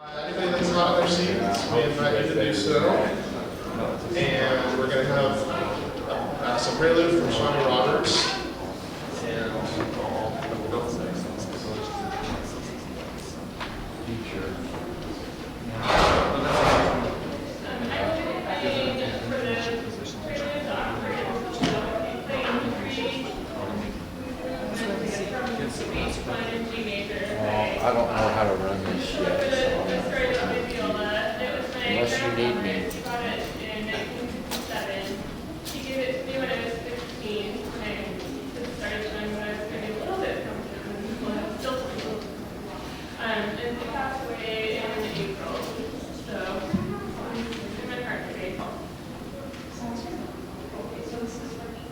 Anybody that's not in their seats, we invite you to do so. And we're going to have some prelude from Shawnee Roberts. And I don't know how to run this yet, so unless you need me. She gave it to me when I was 16, and it started showing when I was getting a little bit comfortable, and still and she passed away in April, so in my heart today. So this is for me.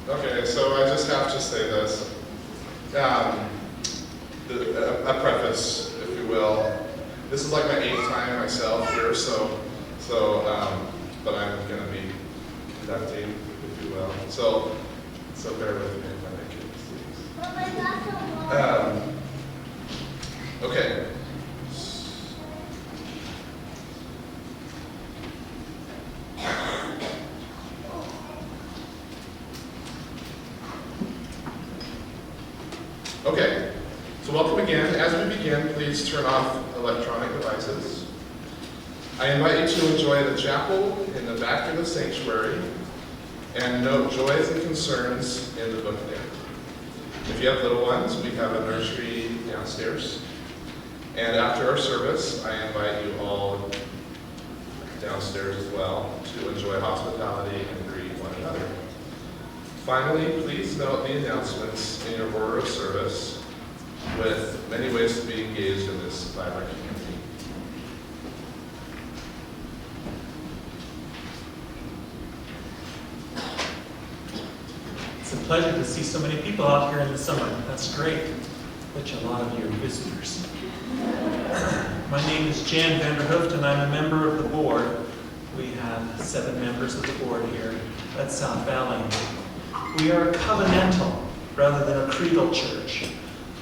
okay, so I just have to say this. A preface, if you will. This is like my 8th time myself here, but I'm going to be conducting, if you will. So bear with me when I get these. Okay. Okay, so welcome again. As we begin, please turn off electronic devices. I invite you to enjoy the chapel in the back of the sanctuary and note joys and concerns in the book there. If you have little ones, we have a nursery downstairs. And after our service, I invite you all downstairs as well to enjoy hospitality and greet one another. Finally, please note the announcements in your order of service with many ways to be engaged in this vibrant community. It's a pleasure to see so many people out here in the summer. That's great. Which a lot of you are visitors. My name is Jan Vanderhooft, and I'm a member of the board. We have 7 members of the board here at South Valley. We are covenantal rather than a creedal church.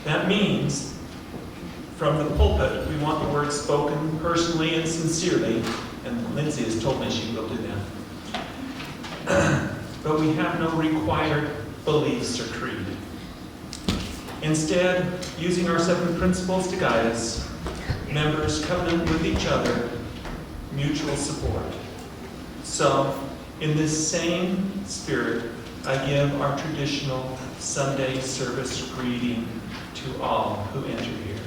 That means, from the pulpit, we want the word spoken personally and sincerely, and Lindsay has told me she will do that. But we have no required beliefs or creed. Instead, using our 7 principles to guide us, members covenant with each other, mutual support. So, in this same spirit, I give our traditional Sunday service greeting to all who enter here.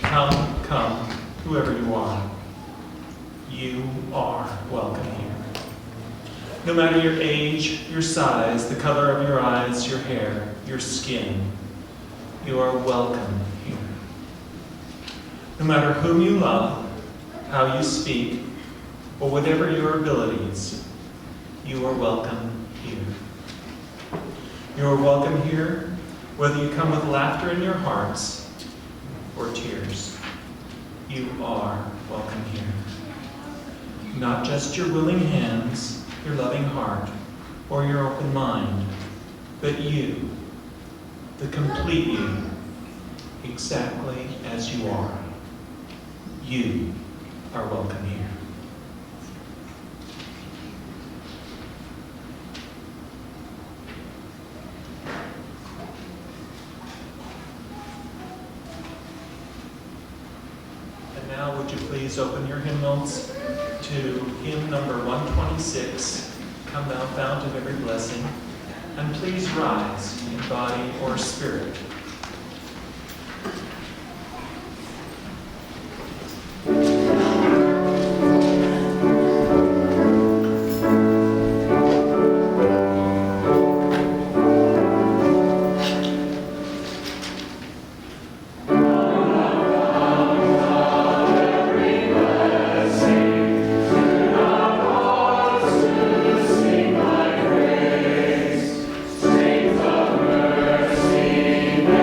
Come, come, whoever you are. You are welcome here. No matter your age, your size, the color of your eyes, your hair, your skin, you are welcome here. No matter whom you love, how you speak, or whatever your abilities, you are welcome here. You are welcome here, whether you come with laughter in your hearts or tears. You are welcome here. Not just your willing hands, your loving heart, or your open mind, but you, the complete you, exactly as you are. You are welcome here. And now would you please open your hymnals to hymn number 126, Come Thou Fount of Every Blessing, and please rise in body or spirit. Strength of mercy.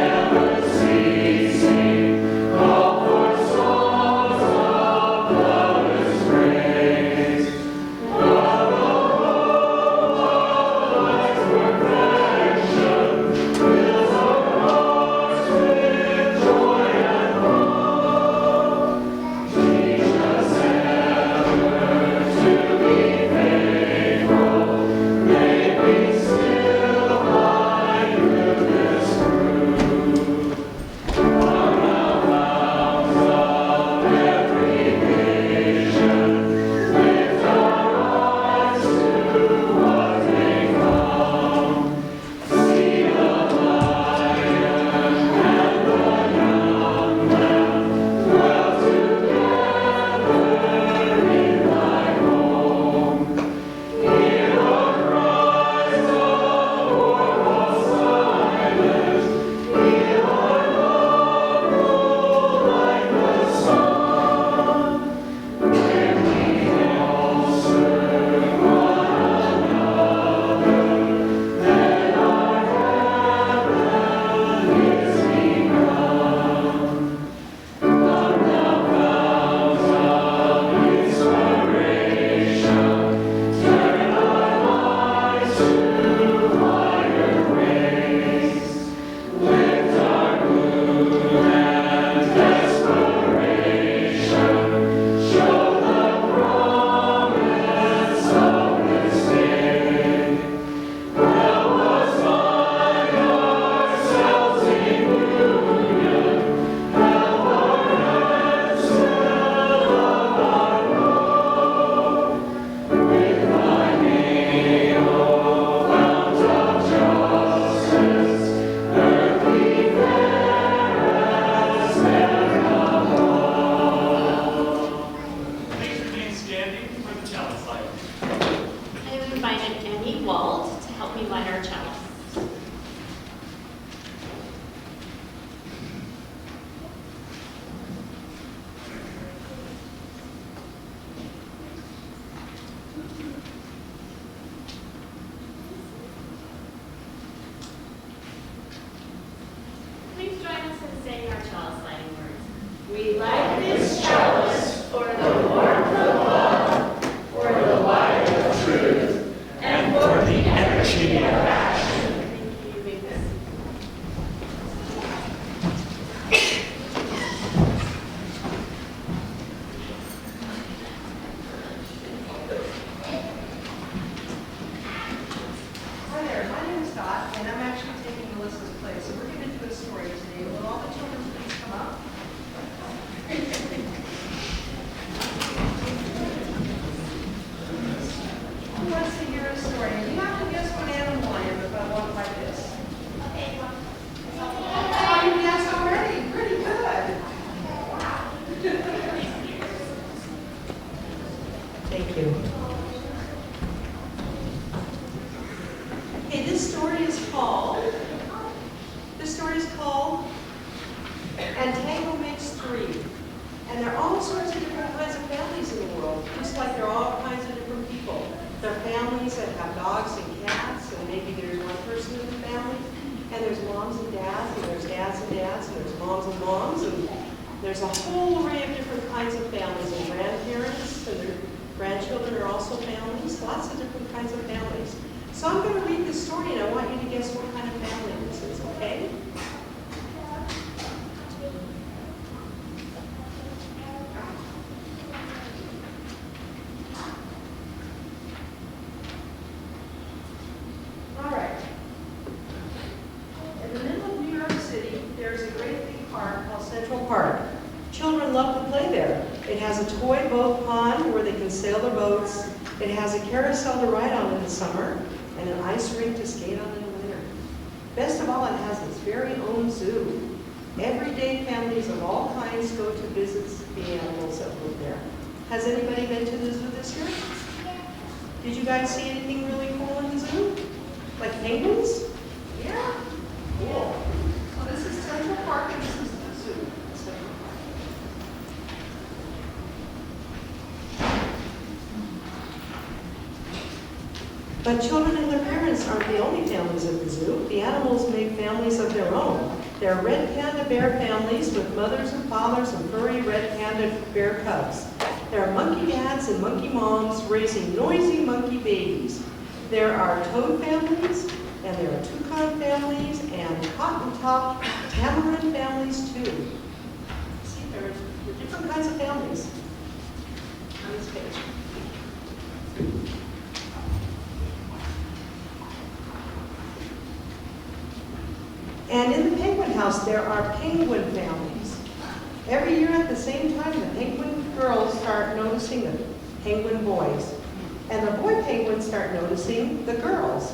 and I'm actually taking Melissa's place. So we're going to do a story today. Will all the children please come up? Who wants to hear a story? And you have to guess what animal I am if I walk like this. Oh, you guessed already. Pretty good. Wow. Thank you. Okay, this story is called And Tango Makes Three. And there are all sorts of different kinds of families in the world, just like there are all kinds of different people. There are families that have dogs and cats, and maybe there's one person in the family, and there's moms and dads, and there's dads and dads, and there's moms and moms, and there's a whole array of different kinds of families, and grandparents, and their grandchildren are also families, lots of different kinds of families. So I'm going to read this story, and I want you to guess what kind of family this is, okay? All right. In the middle of New York City, there's a great big park called Central Park. Children love to play there. It has a toy boat pond where they can sail their boats. It has a carousel to ride on in the summer and an ice rink to skate on in the winter. Best of all, it has its very own zoo. Every day, families of all kinds go to visit the animals that live there. Has anybody been to the zoo this year? Did you guys see anything really cool in the zoo? Like penguins? Yeah? Cool. So this is Central Park and this is the zoo. Central Park. But children and their parents aren't the only families at the zoo. The animals make families of their own. There are red panda bear families with mothers and fathers and furry red panda bear cubs. There are monkey dads and monkey moms raising noisy monkey babies. There are toad families, and there are toucan families, and cotton-topped tamarin families too. See, there are different kinds of families on this page. And in the penguin house, there are penguin families. Every year at the same time, the penguin girls start noticing the penguin boys. And the boy penguins start noticing the girls.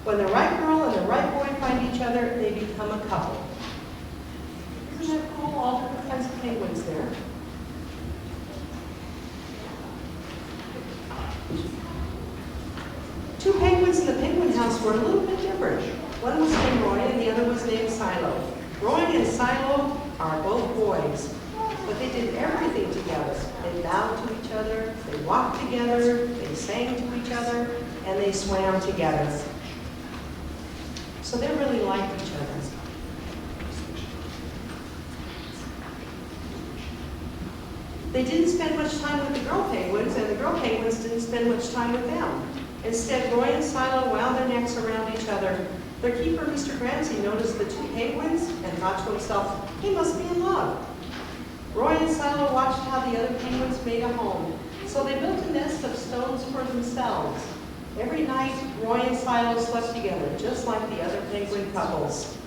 When the right girl and the right boy find each other, they become a couple. Isn't that cool? All different kinds of penguins there. Two penguins in the penguin house were a little bit different. One was named Roy and the other was named Silo. Roy and Silo are both boys, but they did everything together. They bowed to each other, they walked together, they sang to each other, and they swam together. So they really liked each other. They didn't spend much time with the girl penguins, and the girl penguins didn't spend much time with them. Instead, Roy and Silo wound their necks around each other. Their keeper, Mr. Gramsci, noticed the two penguins and thought to himself, they must be in love. Roy and Silo watched how the other penguins made a home. So they built a nest of stones for themselves. Every night, Roy and Silo slept together, just like the other penguin couples.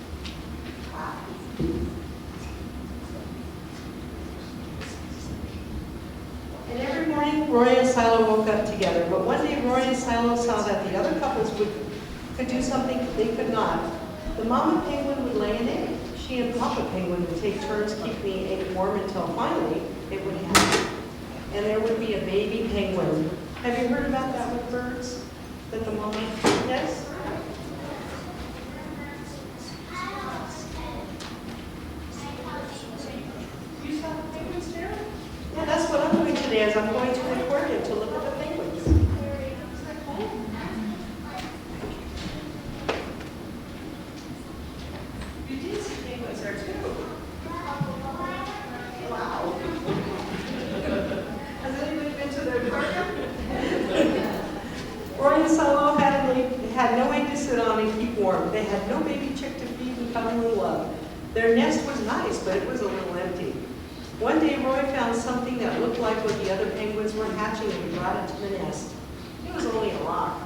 And every morning, Roy and Silo woke up together. But one day, Roy and Silo saw that the other couples could do something they could not. The mama penguin would lay an egg. She and Papa penguin would take turns keeping the egg warm until finally it would hatch. And there would be a baby penguin. Have you heard about that with birds? That the mama, yes? You saw the penguins there? Yeah, that's what I'm doing today, is I'm going to the aquarium to look at the penguins. Isn't that cool? You did see penguins there too. Wow. Has anybody been to their aquarium? Roy and Silo had no egg to sit on and keep warm. They had no baby chick to feed and cuddle and love. Their nest was nice, but it was a little empty. One day, Roy found something that looked like what the other penguins were hatching, and he brought it to the nest. It was only a rock.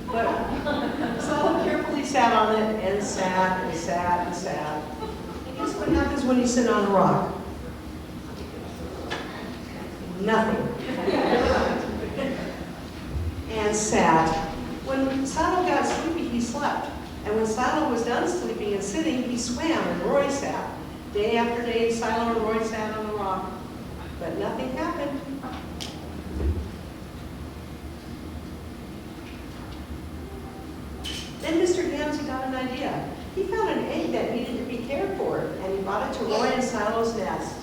But Silo carefully sat on it and sat and sat and sat. And guess what happens when you sit on a rock? Nothing. And sat. When Silo got sleepy, he slept. And when Silo was done sleeping and sitting, he swam and Roy sat. Day after day, Silo and Roy sat on the rock. But nothing happened. Then Mr. Hansen got an idea. He found an egg that needed to be cared for, and he brought it to Roy and Silo's nest.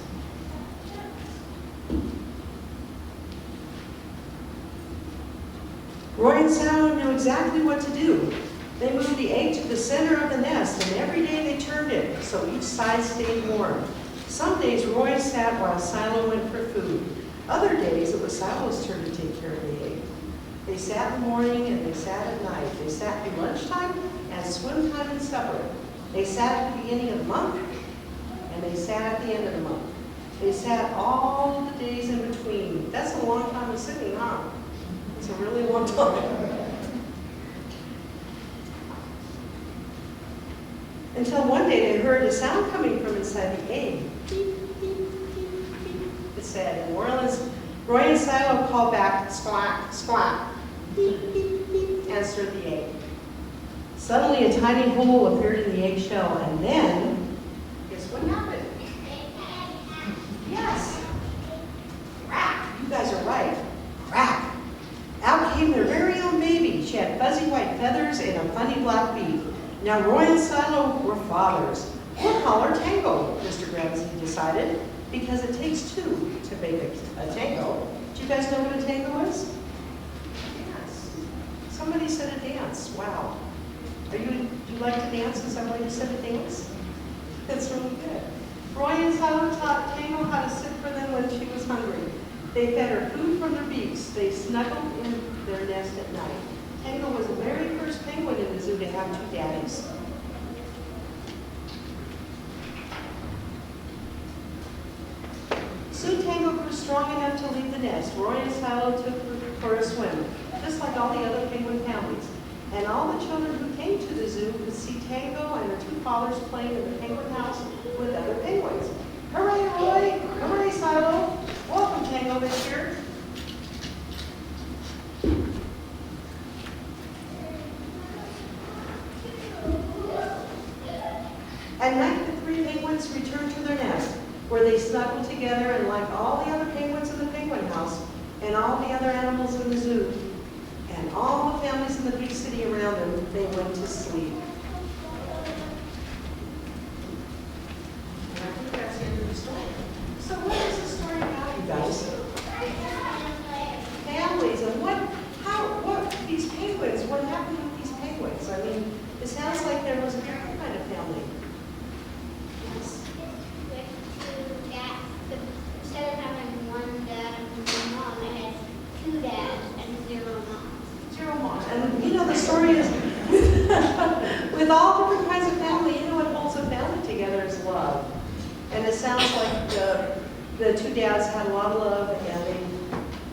Roy and Silo knew exactly what to do. They moved the egg to the center of the nest, and every day they turned it so each side stayed warm. Some days Roy sat while Silo went for food. Other days it was Silo's turn to take care of the egg. They sat in the morning and they sat at night. They sat through lunchtime and swim time and supper. They sat at the beginning of the month and they sat at the end of the month. They sat all the days in between. That's a long time of sitting, huh? It's a really long time. Until one day they heard a sound coming from inside the egg. Beep, beep, beep, beep, it said. And Roy and Silo called back, squawk, squawk. Beep, beep, beep, answered the egg. Suddenly a tiny hole appeared in the eggshell, and then, guess what happened? Yes. Crack. You guys are right. Crack. Out came their very own baby. She had fuzzy white feathers and a funny black beak. Now Roy and Silo were fathers. We'll call her Tango, Mr. Ramsey decided, because it takes two to make a tango. Do you guys know what a tango is? Yes. Somebody said a dance. Wow. Do you like to dance? Is somebody who said a dance? That's really good. Roy and Silo taught Tango how to sit for them when she was hungry. They fed her food from their beaks. They snuggled in their nest at night. Tango was the very first penguin in the zoo to have two daddies. Soon Tango grew strong enough to leave the nest. Roy and Silo took her for a swim, just like all the other penguin families. And all the children who came to the zoo could see Tango and her two fathers playing in the penguin house with other penguins. Hooray, Roy! Hooray, Silo! Welcome, Tango, this year. At night, the three penguins returned to their nest, where they snuggled together and like all the other penguins in the penguin house and all the other animals in the zoo and all the families in the big city around them, they went to sleep. And I think that's the end of the story. So what is the story about, you guys? Families and these penguins, what happened with these penguins? I mean, it sounds like there was a different kind of family. Instead of having one dad and one mom, I had two dads and 0 moms. 0 moms. And you know, the story is with all different kinds of family, you know what holds a family together is love. And it sounds like the two dads had a lot of love, and they,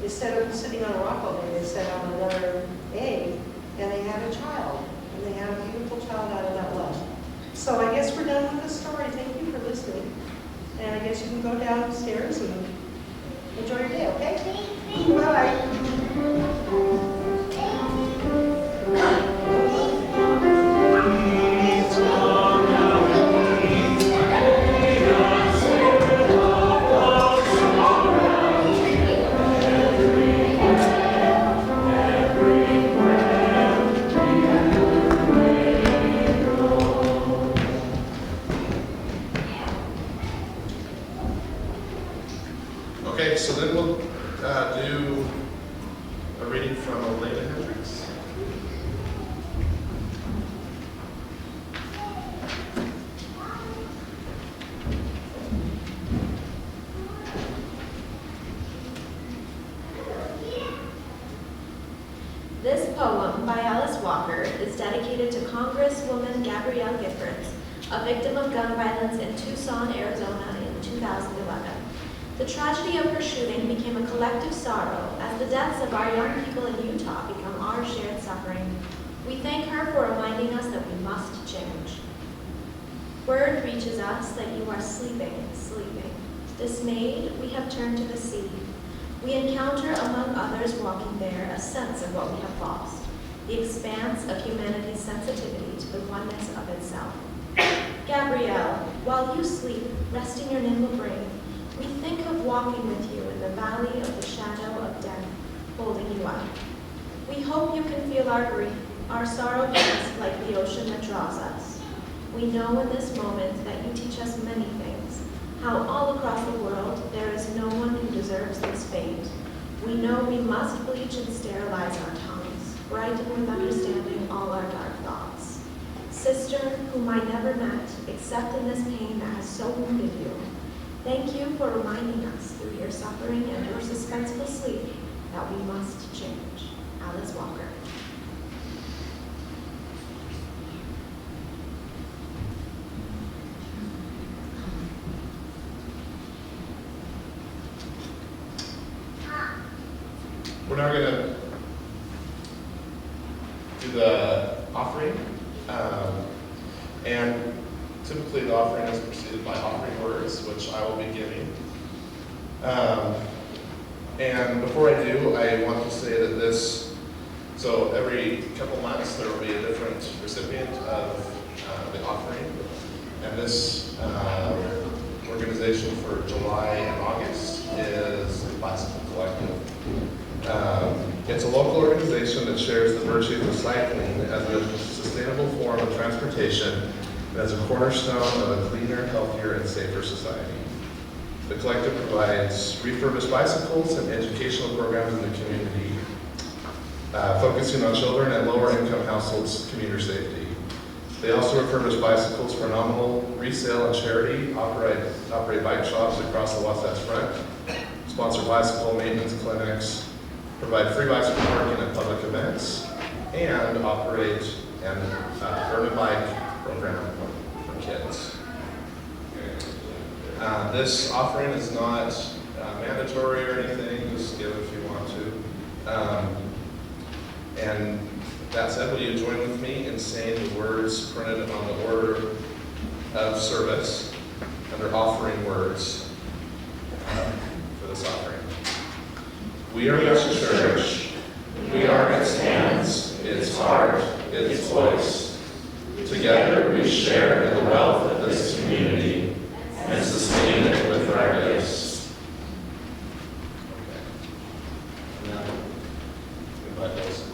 instead of sitting on a rock all day, they sat on another egg, and they had a child. And they had a beautiful child out of that love. So I guess we're done with the story. Thank you for listening. And I guess you can go downstairs and enjoy your day, okay? Bye-bye. Okay, so then we'll do a reading from Elena Hendricks. This poem by Alice Walker is dedicated to Congresswoman Gabrielle Giffords, a victim of gun violence in Tucson, Arizona in 2011. The tragedy of her shooting became a collective sorrow as the deaths of our young people in Utah become our shared suffering. We thank her for reminding us that we must change. Word reaches us that you are sleeping. Dismayed, we have turned to the sea. We encounter, among others walking there, a sense of what we have lost, the expanse of humanity's sensitivity to the oneness of itself. Gabrielle, while you sleep, resting your nimble brain, we think of walking with you in the valley of the shadow of death, holding you up. We hope you can feel our grief, our sorrow beats like the ocean that draws us. We know in this moment that you teach us many things, how all across the world there is no one who deserves this fate. We know we must bleach and sterilize our tongues, brighten with understanding all our dark thoughts. Sister, whom I never met, except in this pain that has so wounded you, thank you for reminding us through your suffering and your suspenseful sleep that we must change. Alice Walker. We're now going to do the offering. And typically the offering is preceded by offering words, which I will be giving. And before I do, I want to say that so every couple months there will be a different recipient of the offering. And this organization for July and August is the Bicycle Collective. It's a local organization that shares the virtue of recycling as a sustainable form of transportation and as a cornerstone of a cleaner, healthier, and safer society. The collective provides refurbished bicycles and educational programs in the community, focusing on children and lower income households' commuter safety. They also refurbish bicycles for nominal resale and charity, operate bike shops across the Wasatch Front, sponsor bicycle maintenance clinics, provide free bicycle parking at public events, and operate an Earn a Bike program for kids. This offering is not mandatory or anything, just give if you want to. And that said, will you join with me in saying the words printed on the order of service under offering words for this offering? We are God's church. We are its hands, its heart, its voice. Together we share in the wealth of this community and sustain it with our gifts. Okay. Now, invite those who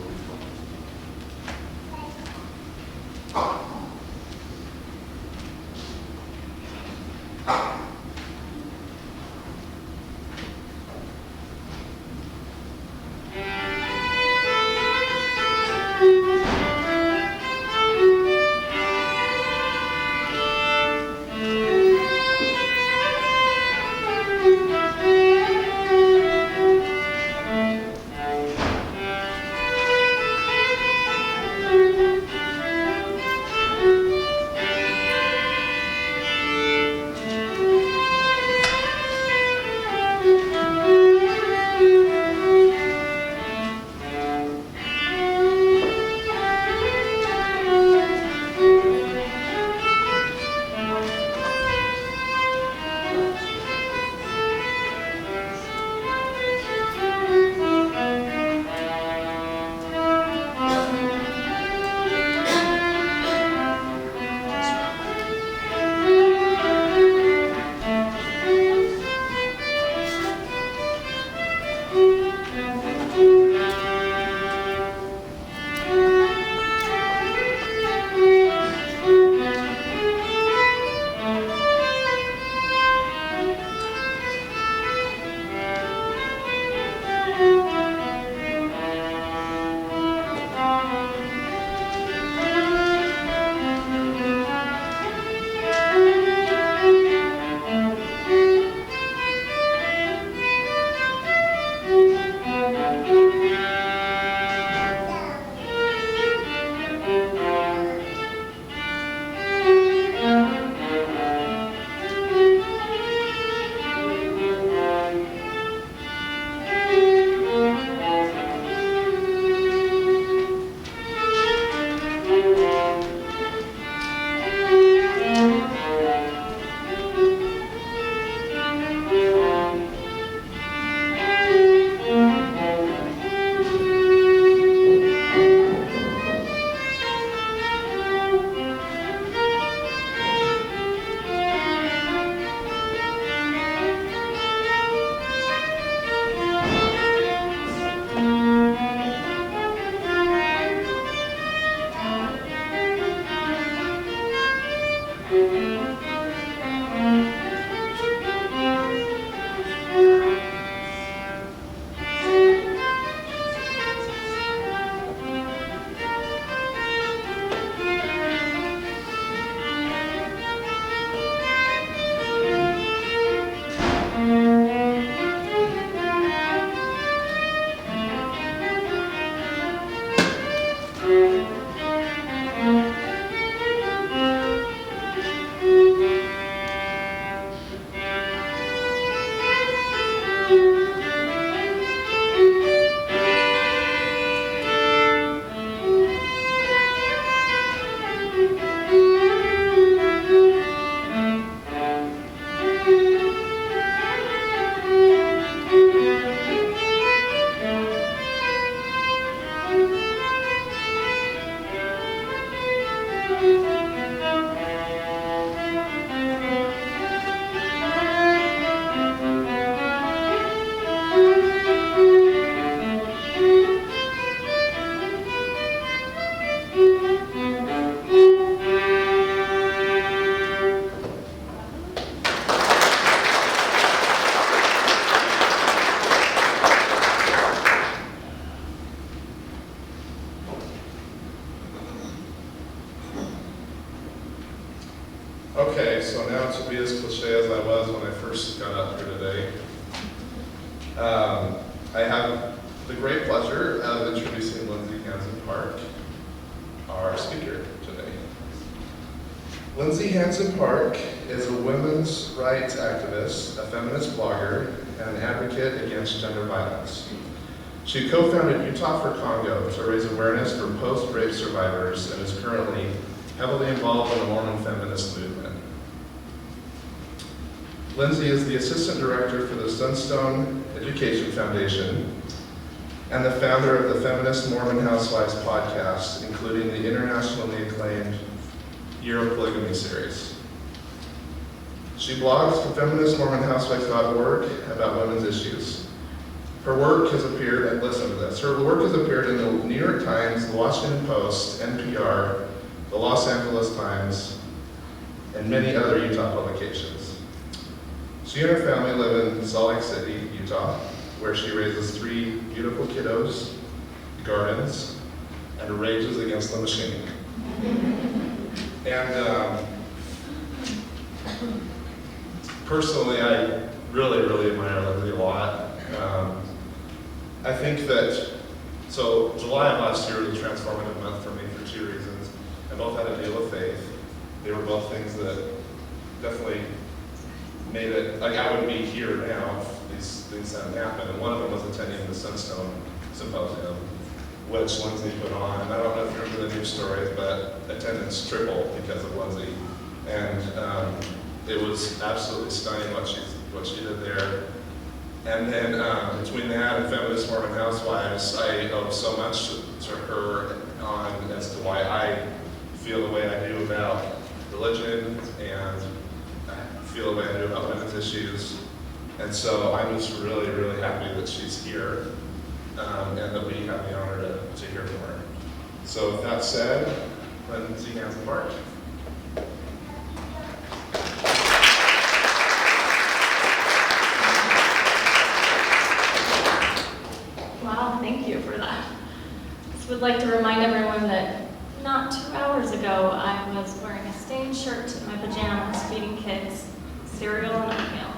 as cliche as I was when I first got up here today. I have the great pleasure of introducing Lindsay Hansen Park, our speaker today. Lindsay Hansen Park is a women's rights activist, a feminist blogger, and an advocate against gender violence. She co-founded Utah for Congo to raise awareness for post-rape survivors and is currently heavily involved in the Mormon feminist movement. Lindsay is the assistant director for the Sunstone Education Foundation and the founder of the Feminist Mormon Housewives podcast, including the internationally acclaimed Year of Polygamy series. She blogs for feministmormonhousewives.org about women's issues. Her work has appeared, and listen to this, her work has appeared in the New York Times, the Washington Post, NPR, the Los Angeles Times, and many other Utah publications. She and her family live in Salt Lake City, Utah, where she raises 3 beautiful kiddos, gardens, and rages against the machine. And personally, I really admire Lindsay a lot. I think that, so July of last year was a transformative month for me for 2 reasons. I both had a deal of faith. They were both things that definitely made it, like I wouldn't be here now if these things hadn't happened. And one of them was attending the Sunstone Symposium, which Lindsay put on. And I don't know if you remember the news stories, but attendance tripled because of Lindsay. And it was absolutely stunning what she did there. And then between that and Feminist Mormon Housewives, I owe so much to her on as to why I feel the way I do about religion and I feel the way I do about women's issues. And so I'm just really happy that she's here and that we have the honor to hear from her. So with that said, Lindsay Hansen Park. Wow, thank you for that. Just would like to remind everyone that not 2 hours ago, I was wearing a stained shirt in my pajamas, feeding kids cereal and oatmeal.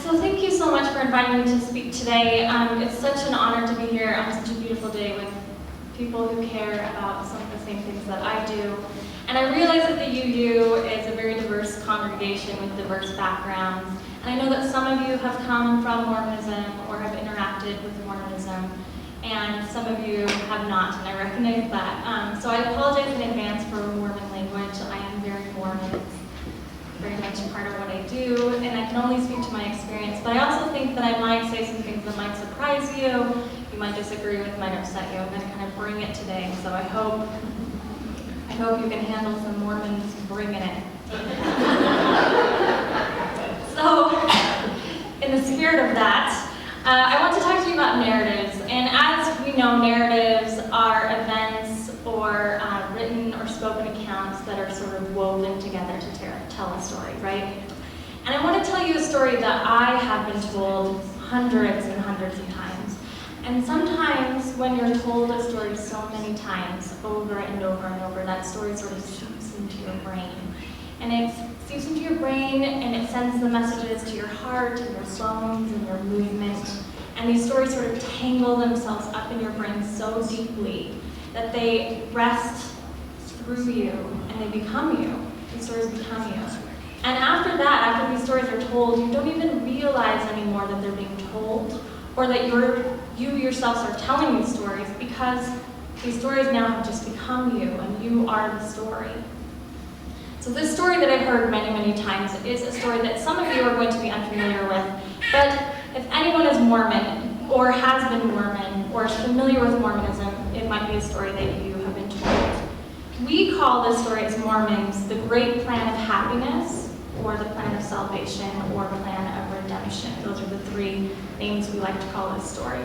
So thank you so much for inviting me to speak today. It's such an honor to be here on such a beautiful day with people who care about some of the same things that I do. And I realize that the UU is a very diverse congregation with diverse backgrounds. And I know that some of you have come from Mormonism or have interacted with Mormonism, and some of you have not, and I recognize that. So I apologize in advance for Mormon language. I am very Mormon. It's very much a part of what I do, and I can only speak to my experience. But I also think that I might say some things that might surprise you, you might disagree with, might upset you. I'm going to kind of bring it today, so I hope you can handle some Mormons bringing it. So, in the spirit of that, I want to talk to you about narratives. And as we know, narratives are events or written or spoken accounts that are sort of woven together to tell a story, right? And I want to tell you a story that I have been told hundreds and hundreds of times. And sometimes when you're told a story so many times, over and over and over, that story sort of seeps into your brain. And it seeps into your brain and it sends the messages to your heart and your bones and your movement. And these stories sort of tangle themselves up in your brain so deeply that they rest through you and they become you. These stories become you. And after that, after these stories are told, you don't even realize anymore that they're being told or that you yourselves are telling these stories, because these stories now have just become you and you are the story. So this story that I've heard many, many times is a story that some of you are going to be unfamiliar with. But if anyone is Mormon or has been Mormon or is familiar with Mormonism, it might be a story that you have been told. We call this story as Mormons the great plan of happiness, or the plan of salvation, or plan of redemption. Those are the 3 names we like to call this story.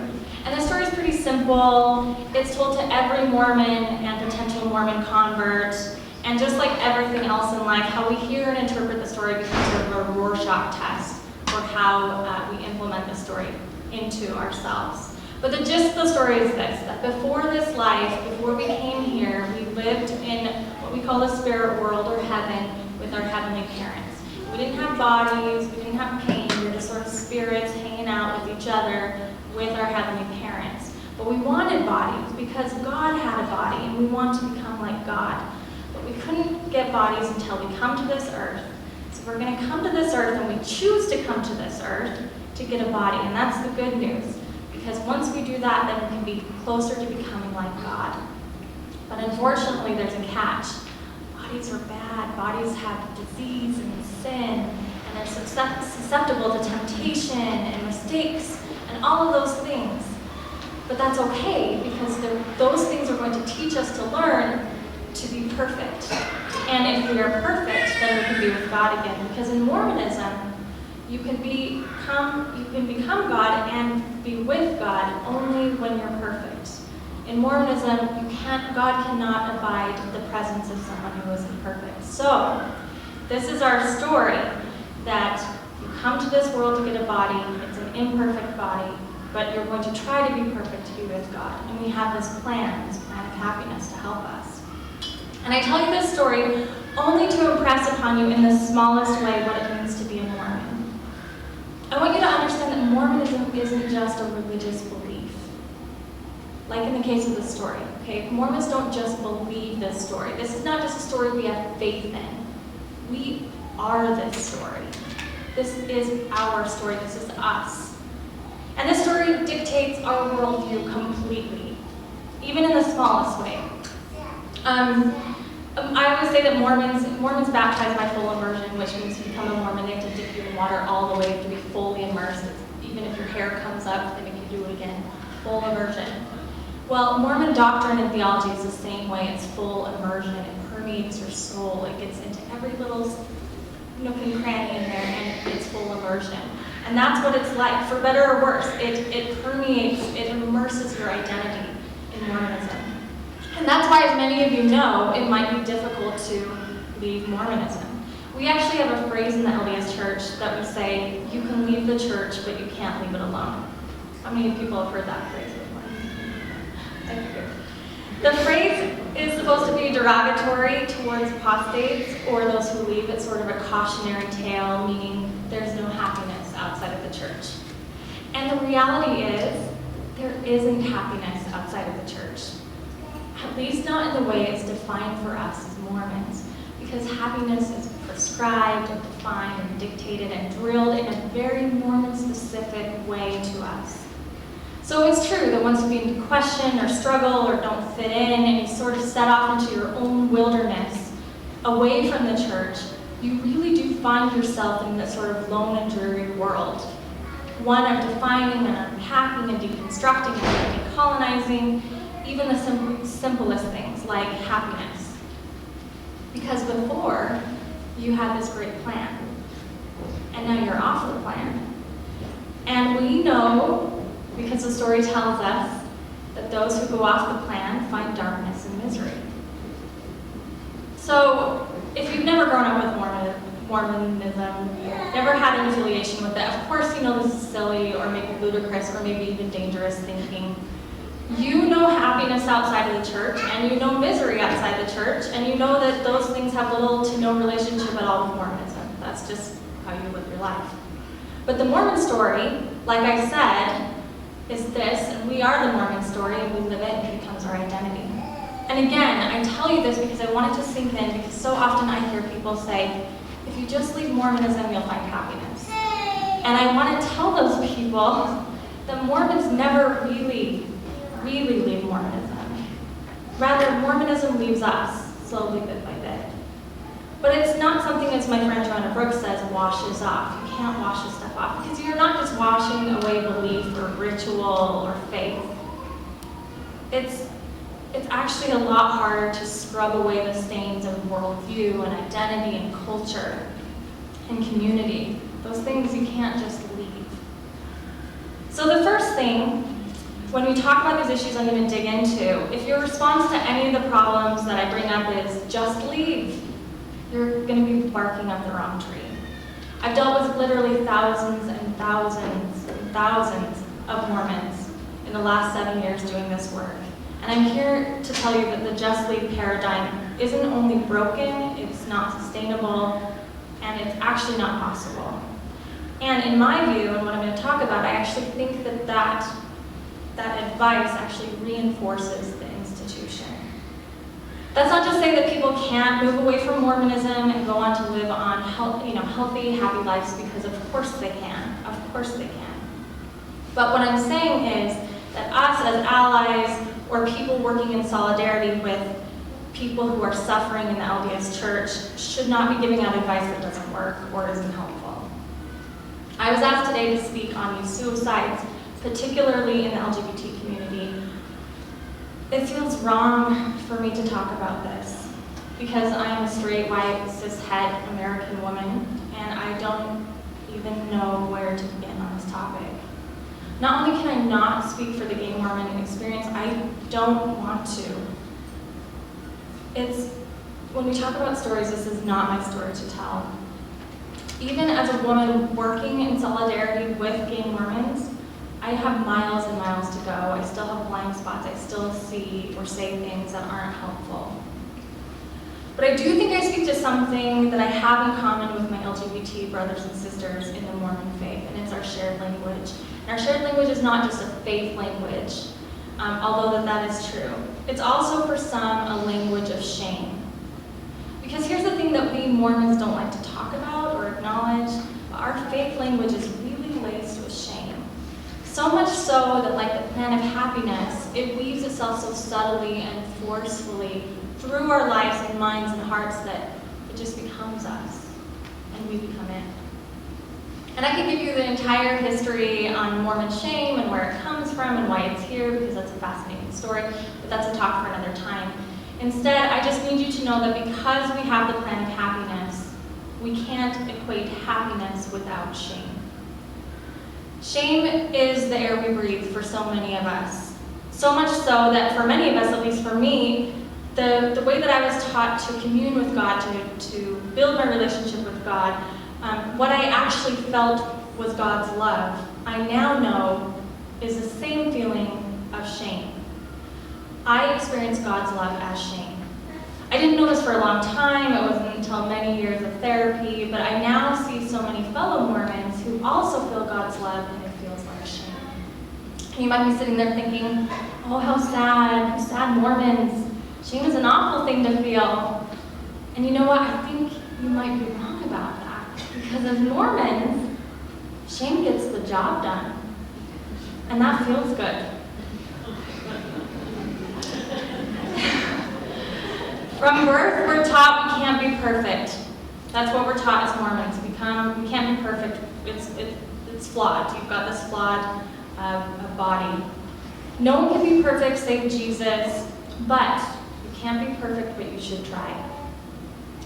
And the story is pretty simple. It's told to every Mormon and potential Mormon convert. And just like everything else in life, how we hear and interpret the story becomes sort of a Rorschach test for how we implement the story into ourselves. But the gist of the story is this, that before this life, before we came here, we lived in what we call the spirit world or heaven with with our heavenly parents. We didn't have bodies, we didn't have pain, we were just sort of spirits hanging out with each other with our heavenly parents. But we wanted bodies because God had a body and we wanted to become like God. But we couldn't get bodies until we come to this earth. So we're going to come to this earth and we choose to come to this earth to get a body. And that's the good news. Because once we do that, then we can be closer to becoming like God. But unfortunately, there's a catch. Bodies are bad. Bodies have disease and sin, and they're susceptible to temptation and mistakes and all of those things. But that's okay, because those things are going to teach us to learn to be perfect. And if we are perfect, then we can be with God again. Because in Mormonism, you can become God and be with God only when you're perfect. In Mormonism, God cannot abide the presence of someone who is imperfect. So, this is our story, that you come to this world to get a body. It's an imperfect body, but you're going to try to be perfect to be with God. And we have this plan of happiness to help us. And I tell you this story only to impress upon you in the smallest way what it means to be a Mormon. I want you to understand that Mormonism isn't just a religious belief. Like in the case of the story, okay? Mormons don't just believe this story. This is not just a story we have faith in. We are this story. This is our story. This is us. And this story dictates our worldview completely, even in the smallest way. I always say that Mormons baptize by full immersion, which means to become a Mormon, they have to dip you in water all the way to be fully immersed. Even if your hair comes up, they make you do it again. Full immersion. Well, Mormon doctrine and theology is the same way. It's full immersion. It permeates your soul. It gets into every little nook and cranny in there, and it's full immersion. And that's what it's like, for better or worse. It permeates, it immerses your identity in Mormonism. And that's why, as many of you know, it might be difficult to leave Mormonism. We actually have a phrase in the LDS Church that we say, you can leave the church, but you can't leave it alone. How many people have heard that phrase before? I figured. The phrase is supposed to be derogatory towards apostates or those who leave. It's sort of a cautionary tale, meaning there's no happiness outside of the church. And the reality is, there isn't happiness outside of the church. At least not in the way it's defined for us as Mormons, because happiness is prescribed and defined and dictated and drilled in a very Mormon-specific way to us. So it's true that once you begin to question or struggle or don't fit in and you sort of set off into your own wilderness away from the church, you really do find yourself in this sort of lone and dreary world. One of defining and unpacking and deconstructing and decolonizing even the simplest things like happiness. Because before, you had this great plan, and now you're off the plan. And we know, because the story tells us, that those who go off the plan find darkness and misery. So, if you've never grown up with Mormonism, never had an affiliation with it, of course you know this is silly or maybe ludicrous or maybe even dangerous thinking. You know happiness outside of the church, and you know misery outside the church, and you know that those things have little to no relationship at all with Mormonism. That's just how you live your life. But the Mormon story, like I said, is this, and we are the Mormon story, and we live it, and it becomes our identity. And again, I tell you this because I want it to sink in, because so often I hear people say, if you just leave Mormonism, you'll find happiness. And I want to tell those people that Mormons never really leave Mormonism. Rather, Mormonism leaves us, slowly, bit by bit. But it's not something, as my friend Joanna Brooks says, washes off. You can't wash this stuff off, because you're not just washing away belief or ritual or faith. It's actually a lot harder to scrub away the stains of worldview and identity and culture and community. Those things you can't just leave. So the first thing, when we talk about these issues I'm going to dig into, if your response to any of the problems that I bring up is just leave, you're going to be barking up the wrong tree. I've dealt with literally thousands and thousands and thousands of Mormons in the last 7 years doing this work. And I'm here to tell you that the just leave paradigm isn't only broken, it's it's not sustainable, and it's actually not possible. And in my view, and what I'm going to talk about, I actually think that advice actually reinforces the institution. That's not to say that people can't move away from Mormonism and go on to live on healthy, happy lives, because of course they can. Of course they can. But what I'm saying is that us as allies or people working in solidarity with people who are suffering in the LDS Church should not be giving out advice that doesn't work or isn't helpful. I was asked today to speak on youth suicides, particularly in the LGBT community. It feels wrong for me to talk about this because I am a straight, white, cis-het American woman, and I don't even know where to begin on this topic. Not only can I not speak for the gay Mormon experience, I don't want to. When we talk about stories, this is not my story to tell. Even as a woman working in solidarity with gay Mormons, I have miles and miles to go. I still have blind spots. I still see or say things that aren't helpful. But I do think I speak to something that I have in common with my LGBT brothers and sisters in the Mormon faith, and it's our shared language. And our shared language is not just a faith language, although that is true. It's also, for some, a language of shame. Because here's the thing that we Mormons don't like to talk about or acknowledge, but our faith language is really laced with shame. So much so that, like the plan of happiness, it weaves itself so subtly and forcefully through our lives and minds and hearts that it just becomes us, and we become it. And I could give you the entire history on Mormon shame and where it comes from and why it's here, because that's a fascinating story, but that's a talk for another time. Instead, I just need you to know that because we have the plan of happiness, we can't equate happiness without shame. Shame is the air we breathe for so many of us. So much so that for many of us, at least for me, the way that I was taught to commune with God, to build my relationship with God, what I actually felt was God's love, I now know is the same feeling of shame. I experienced God's love as shame. I didn't know this for a long time. It wasn't until many years of therapy, but I now see so many fellow Mormons who also feel God's love, and it feels like shame. And you might be sitting there thinking, oh, how sad Mormons. Shame is an awful thing to feel. And you know what? I think you might be wrong about that. Because as Mormons, shame gets the job done. And that feels good. From birth, we're taught we can't be perfect. That's what we're taught as Mormons. We can't be perfect. It's flawed. You've got this flawed body. No one can be perfect save Jesus, but you can't be perfect, but you should try.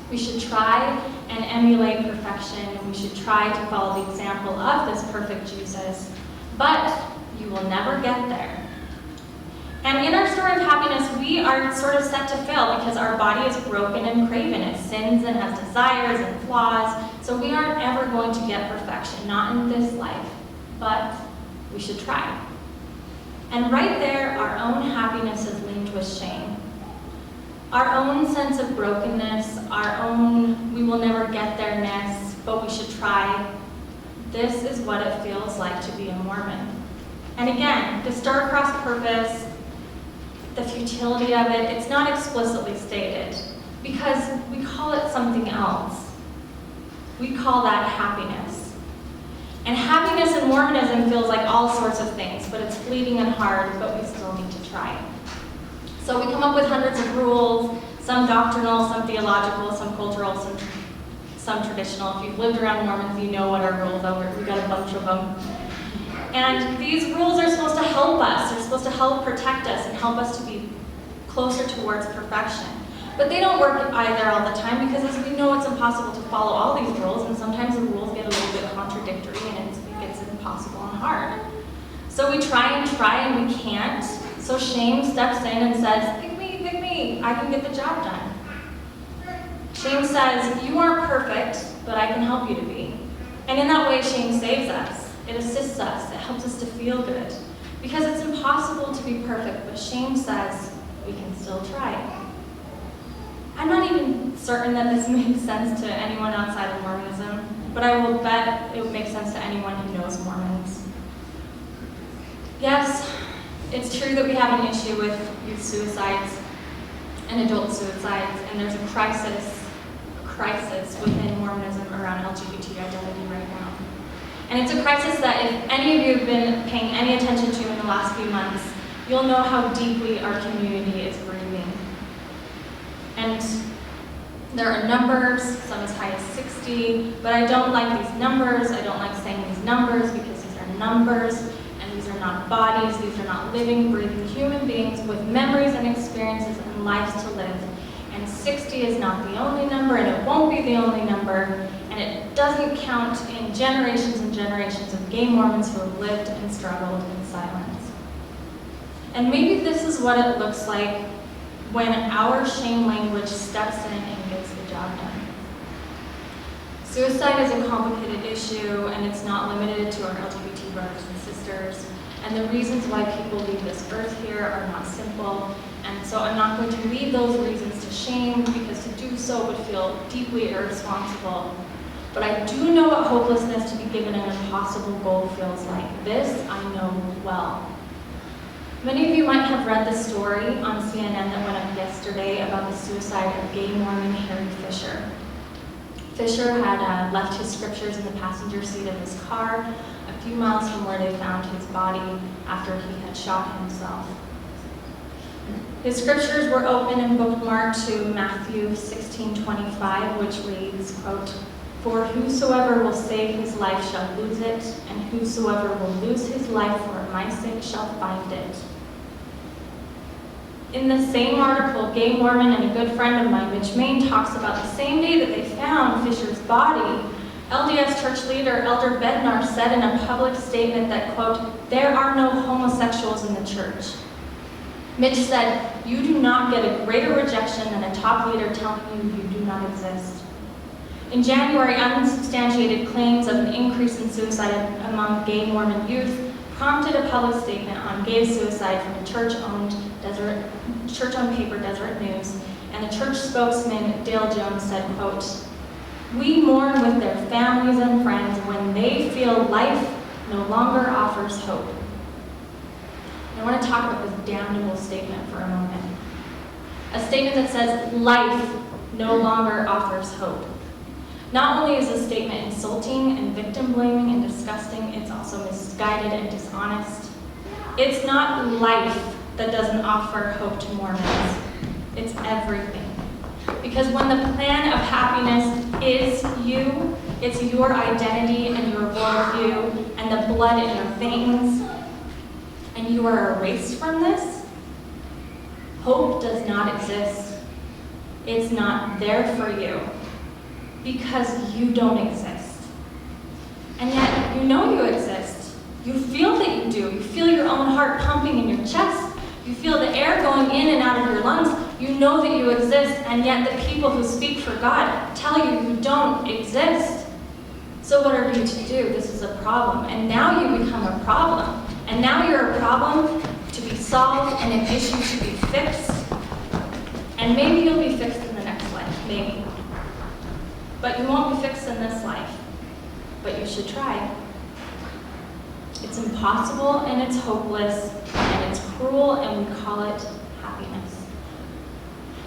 We should try and emulate perfection. We should try to follow the example of this perfect Jesus, but you will never get there. And in our story of happiness, we are sort of set to fail because our body is broken and craven. It sins and has desires and flaws. So we aren't ever going to get perfection, not in this life, but we should try. And right there, our own happiness is linked with shame. Our own sense of brokenness, our own we will never get there-ness, but we should try. This is what it feels like to be a Mormon. And again, the star-crossed purpose, the futility of it, it's not explicitly stated because we call it something else. We call that happiness. And happiness in Mormonism feels like all sorts of things, but it's fleeting and hard, but we still need to try. So we come up with hundreds of rules, some doctrinal, some theological, some cultural, some traditional. If you've lived around Mormons, you know what our rules are. We've got a bunch of them. And these rules are supposed to help us. They're supposed to help protect us and help us to be closer towards perfection. But they don't work either all the time because as we know, it's impossible to follow all these rules, and sometimes the rules get a little bit contradictory and it gets impossible and hard. So we try and we can't. So shame steps in and says, pick me, I can get the job done. Shame says, you aren't perfect, but I can help you to be. And in that way, shame saves us. It assists us. It helps us to feel good. Because it's impossible to be perfect, but shame says we can still try. I'm not even certain that this makes sense to anyone outside of Mormonism, but I will bet it would make sense to anyone who knows Mormons. Yes, it's true that we have an issue with youth suicides and adult suicides, and there's a crisis within Mormonism around LGBT identity right now. And it's a crisis that if any of you have been paying any attention to in the last few months, you'll know how deeply our community is grieving. And there are numbers, some as high as 60, but I don't like these numbers. I don't like saying these numbers because these are numbers, and these are not bodies. These are not living, breathing human beings with memories and experiences and lives to live. And 60 is not the only number, and it won't be the only number, and it doesn't count in generations and generations of gay Mormons who have lived and struggled in silence. And maybe this is what it looks like when our shame language steps in and gets the job done. Suicide is a complicated issue, and it's not limited to our LGBT brothers and sisters. And the reasons why people leave this earth here are not simple. And so I'm not going to leave those reasons to shame, because to do so would feel deeply irresponsible. But I do know what hopelessness to be given an impossible goal feels like. This I know well. Many of you might have read the story on CNN that went up yesterday about the suicide of gay Mormon Harry Fisher. Fisher had left his scriptures in the passenger seat of his car a few miles from where they found his body after he had shot himself. His scriptures were open and bookmarked to Matthew 16:25, which reads, quote, "For whosoever will save his life shall lose it, and whosoever will lose his life for my sake shall find it." In the same article, gay Mormon and a good friend of mine, Mitch Main, talks about the same day that they found Fisher's body, LDS church leader Elder Bednar said in a public statement that, quote, "There are no homosexuals in the church." Mitch said, "You do not get a greater rejection than a top leader telling you you do not exist." In January, unsubstantiated claims of an increase in suicide among gay Mormon youth prompted a public statement on gay suicide from the church-owned paper Deseret News, and the church spokesman Dale Jones said, quote, "We mourn with their families and friends when they feel life no longer offers hope." I want to talk about this damnable statement for a moment. A statement that says life no longer offers hope. Not only is this statement insulting and victim-blaming and disgusting, it's also misguided and dishonest. It's not life that doesn't offer hope to Mormons. It's everything. Because when the plan of happiness is you, it's your identity and your worldview and the blood in your veins, and you are erased from this, hope does not exist. It's not there for you because you don't exist. And yet, you know you exist. You feel that you do. You feel your own heart pumping in your chest. You feel the air going in and out of your lungs. You know that you exist, and yet the people who speak for God tell you you don't exist. So what are you to do? This is a problem. And now you become a problem. And now you're a problem to be solved and an issue to be fixed. And maybe you'll be fixed in the next life, maybe. But you won't be fixed in this life. But you should try. It's impossible and it's hopeless and it's cruel, and we call it happiness.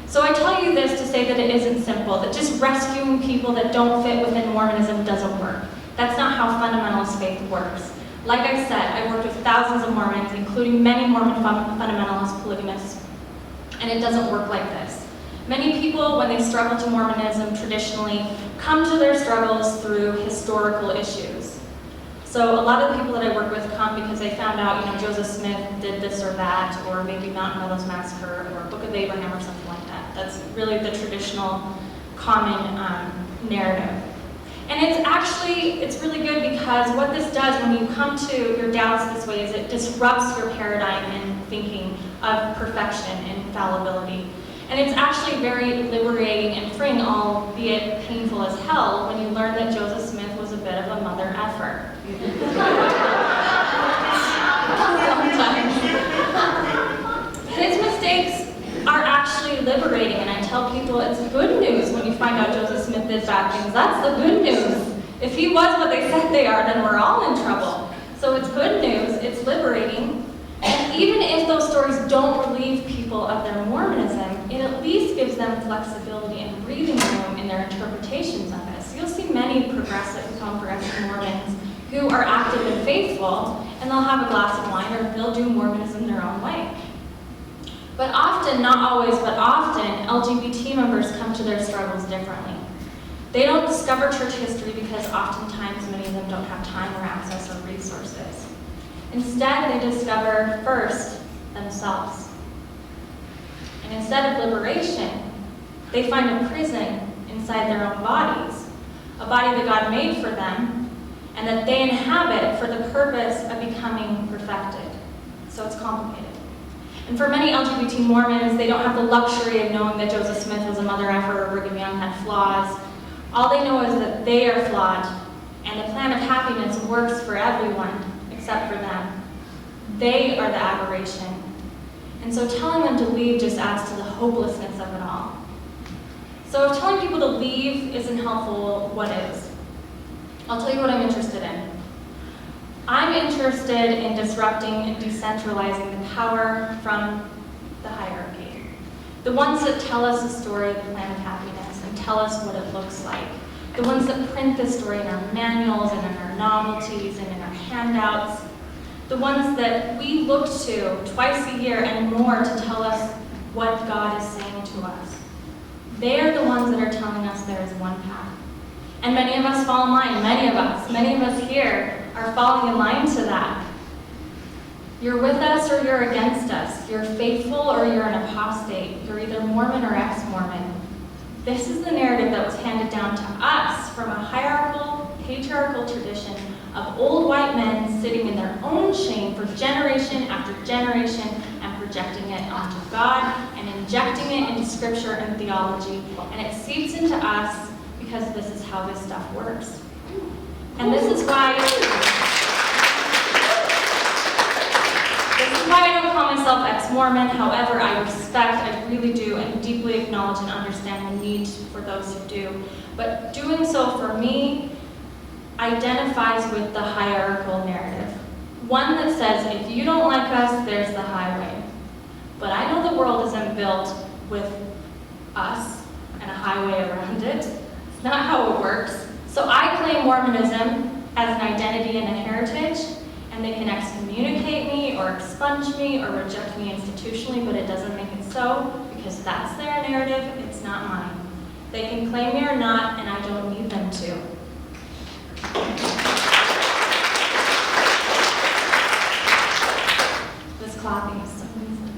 So I tell you this to say that it isn't simple, that just rescuing people that don't fit within Mormonism doesn't work. That's not how fundamentalist faith works. Like I said, I worked with thousands of Mormons, including many Mormon fundamentalist polygamists, and it doesn't work like this. Many people, when they struggle to Mormonism traditionally, come to their struggles through historical issues. So a lot of the people that I work with come because they found out, Joseph Smith did this or that, or maybe Mountain Meadows Massacre, or Book of Abraham, or something like that. That's really the traditional, common narrative. And it's really good because what this does when you come to your doubts this way is it disrupts your paradigm and thinking of perfection and infallibility. And it's actually very liberating and freeing, albeit painful as hell, when you learn that Joseph Smith was a bit of a mother effer. His mistakes are actually liberating, and I tell tell people it's good news when you find out Joseph Smith did bad things. That's the good news. If he was what they said they are, then we're all in trouble. So it's good news, it's liberating. And even if those stories don't relieve people of their Mormonism, it at least gives them flexibility and breathing room in their interpretations of it. So you'll see many progressive Mormons who are active and faithful, and they'll have a glass of wine or they'll do Mormonism their own way. But often, not always, but often, LGBT members come to their struggles differently. They don't discover church history because oftentimes many of them don't have time or access or resources. Instead, they discover first themselves. And instead of liberation, they find a prison inside their own bodies, a body that God made for them, and that they inhabit for the purpose of becoming perfected. So it's complicated. And for many LGBT Mormons, they don't have the luxury of knowing that Joseph Smith was a mother effer or Brigham Young had flaws. All they know is that they are flawed, and the plan of happiness works for everyone except for them. They are the aberration. And so telling them to leave just adds to the hopelessness of it all. So if telling people to leave isn't helpful, what is? I'll tell you what I'm interested in. I'm interested in disrupting and decentralizing the power from the hierarchy. The ones that tell us the story of the plan of happiness and tell us what it looks like. The ones that print the story in our manuals and in our novelties and in our handouts. The ones that we look to twice a year and more to tell us what God is saying to us. They are the ones that are telling us there is one path. And many of us fall in line, many of us here are falling in line to that. You're with us or you're against us. You're faithful or you're an apostate. You're either Mormon or ex-Mormon. This is the narrative that was handed down to us from a hierarchical, patriarchal tradition of old white men sitting in their own shame for generation after generation and projecting it onto God and injecting it into scripture and theology. And it seeps into us because this is how this stuff works. And this is why I don't call myself ex-Mormon. However, I respect, I really do, and deeply acknowledge and understand the need for those who do. But doing so for me identifies with the hierarchical narrative. One that says, if you don't like us, there's the highway. But I know the world isn't built with us and a highway around it. It's not how it works. So I claim Mormonism as an identity and a heritage, and they can excommunicate me or expunge me or reject me institutionally, but it doesn't make it so, because that's their narrative, it's not mine. They can claim me or not, and I don't need them to. This clapping is so easy.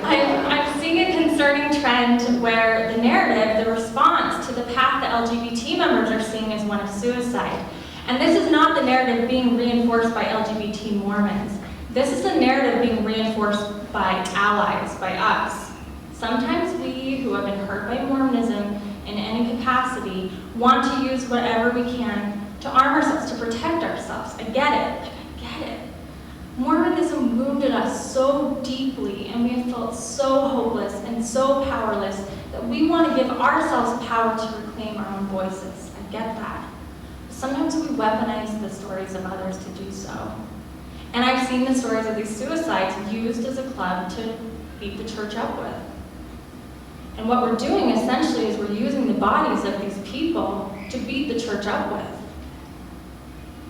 I'm seeing a concerning trend where the narrative, the response to the path that LGBT members are seeing is one of suicide. And this is not the narrative being reinforced by LGBT Mormons. This is the narrative being reinforced by allies, by us. Sometimes we, who have been hurt by Mormonism in any capacity, want to use whatever we can to arm ourselves, to protect ourselves. I get it. I get it. Mormonism wounded us so deeply, and we have felt so hopeless and so powerless that we want to give ourselves power to reclaim our own voices. I get that. Sometimes we weaponize the stories of others to do so. And I've seen the stories of these suicides used as a club to beat the church up with. And what we're doing essentially is we're using the bodies of these people to beat the church up with.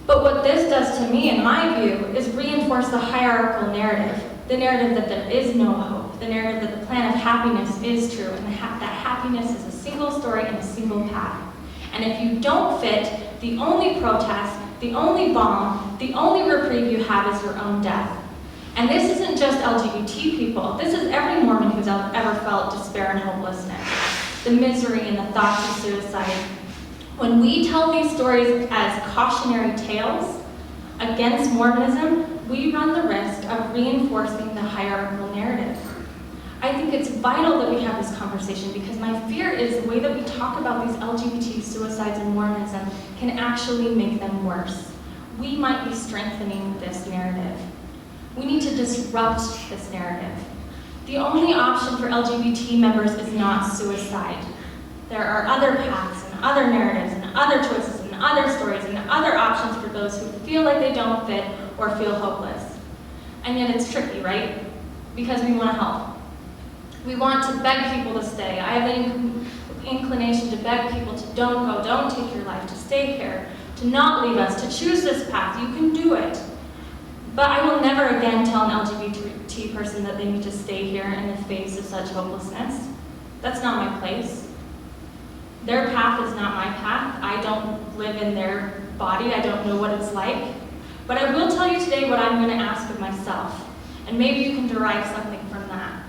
But what this does to me, in my view, is reinforce the hierarchical narrative, the narrative that there is no hope, the narrative that the plan of happiness is true, and that happiness is a single story and a single path. And if you don't fit, the only protest, the only balm, the only reprieve you have is your own death. And this isn't just LGBT people. This is every Mormon who's ever felt despair and hopelessness, the misery and the thoughts of suicide. When we tell these stories as cautionary tales against Mormonism, we run the risk of reinforcing the hierarchical narrative. I think it's vital that we have this conversation because my fear is the way that we talk about these LGBT suicides in Mormonism can actually make them worse. We might be strengthening this narrative. We need to disrupt this narrative. The only option for LGBT members is not suicide. There are other paths and other narratives and other choices and other stories and other options for those who feel like they don't fit or feel hopeless. And yet it's tricky, right? Because we want to help. We want to beg people to stay. I have an inclination to beg people to don't go, don't take your life, to stay here, to not leave us, to choose this path. You can do it. But I will never again tell an LGBT person that they need to stay here in the face of such hopelessness. That's not my place. Their path is not my path. I don't live in their body. I don't know what it's like. But I will tell you today what I'm going to ask of myself. And maybe you can derive something from that.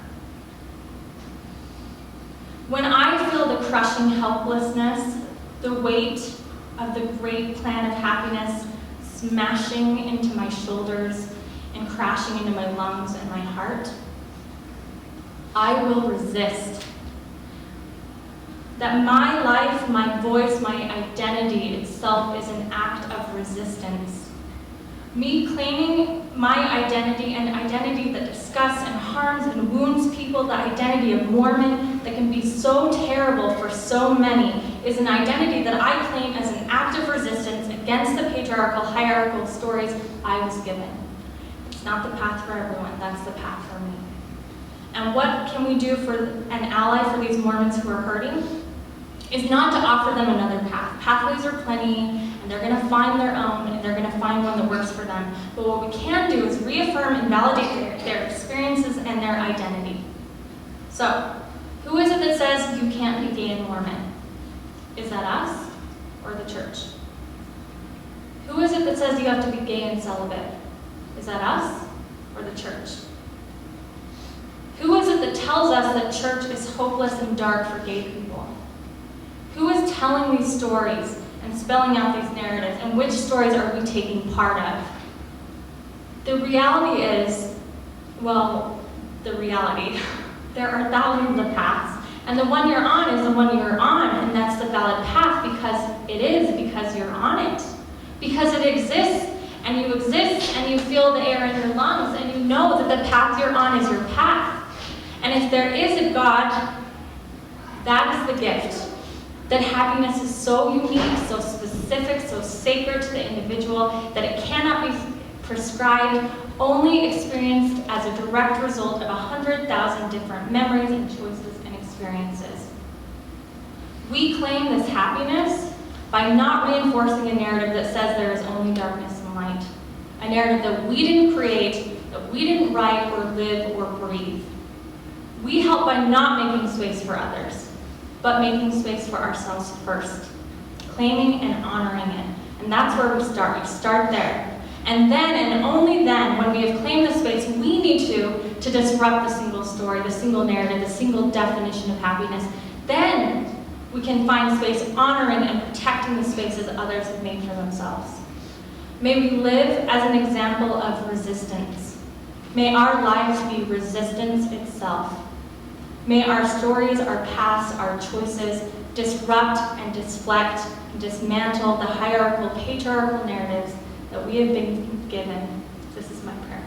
When I feel the crushing helplessness, the weight of the great plan of happiness smashing into my shoulders and crashing into my lungs and my heart, I will resist. That my life, my voice, my identity itself is an act of resistance. Me claiming my identity, an identity that disgusts and harms and wounds people, the identity of Mormon that can be so terrible for so many, is an identity that I claim as an act of resistance against the patriarchal, hierarchical stories I was given. It's not the path for everyone, that's the path for me. And what can we do for an ally for these Mormons who are hurting? Is not to offer them another path. Pathways are plenty, and they're going to find their own, and they're going to find one that works for them. But what we can do is reaffirm and validate their experiences and their identity. So, who is it that says you can't be gay and Mormon? Is that us or the church? Who is it that says you have to be gay and celibate? Is that us or the church? Who is it that tells us that church is hopeless and dark for gay people? Who is telling these stories and spelling out these narratives, and which stories are we taking part of? The reality is, well, the reality. There are thousands of paths, and the one you're on is the one you're on, and that's the valid path because you're on it. Because it exists, and you exist, and you feel the air in your lungs, and you know that the path you're on is your path. And if there is a God, that is the gift. That happiness is so unique, so specific, so sacred to the individual that it cannot be prescribed, only experienced as a direct result of 100,000 different memories and choices and experiences. We claim this happiness by not reinforcing a narrative that says there is only darkness and light. A narrative that we didn't create, that we didn't write or live or breathe. We help by not making space for others, but making space for ourselves first, claiming and honoring it. And that's where we start. We start there. And then, and only then, when we have claimed the space, we need to disrupt the single story, the single narrative, the single definition of happiness. Then we can find space honoring and protecting the spaces others have made for themselves. May we live as an example of resistance. May our lives be resistance itself. May our stories, our paths, our choices disrupt and deflect and dismantle the hierarchical, patriarchal narratives that we have been given. This is my prayer.